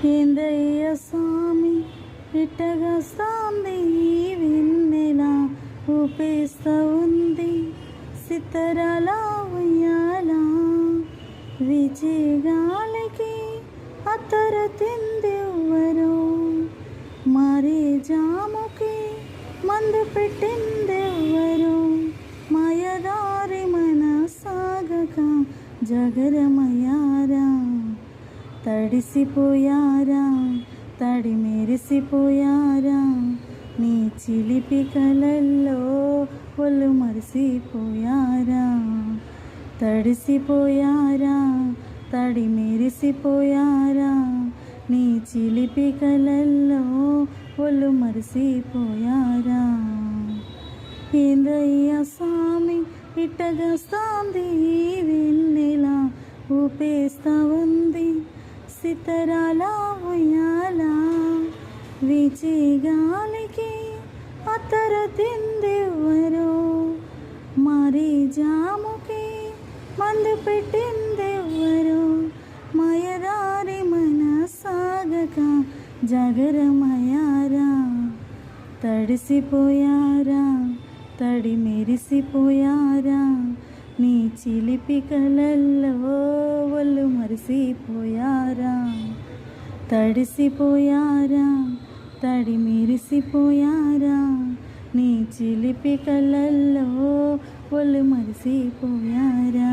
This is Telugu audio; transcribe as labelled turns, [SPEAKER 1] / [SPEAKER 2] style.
[SPEAKER 1] ఏందయ్య స్వామి ఇట్టగొస్తాంది వెన్నెల ఊపేస్తా ఉంది సితరాల ఉయ్యాల విజే గాలికి అత్తర తిందెవ్వరు మారే జాముకి మందు పెట్టిందెవ్వరు మాయదారి మన సాగక జగరమయారా తడిసిపోయారా తడి మెరిసిపోయారా నీ చిలిపి కలల్లో ఒళ్ళు మరిసిపోయారా తడిసిపోయారా తడి మెరిసిపోయారా నీ చిలిపి కలల్లో ఒళ్ళు మరిసిపోయారా ఏందయ్యా స్వామి ఇట్టగొస్తాంది వెన్నెల ఊపేస్తా ఉంది సితరాల ఉయ్యాల వీచే గాలికి అత్తర తిందెవ్వరు మారే జాముకి మందు పెట్టిందెవ్వరు మాయదారి మన సాగక జగరమయారా తడిసిపోయారా తడి మెరిసిపోయారా నీ చిలిపి కలల్లో ఒళ్ళు మరిసిపోయారా తడిసిపోయారా తడి మెరిసిపోయారా నీ చిలిపి కలల్లో ఒళ్ళు మరిసిపోయారా.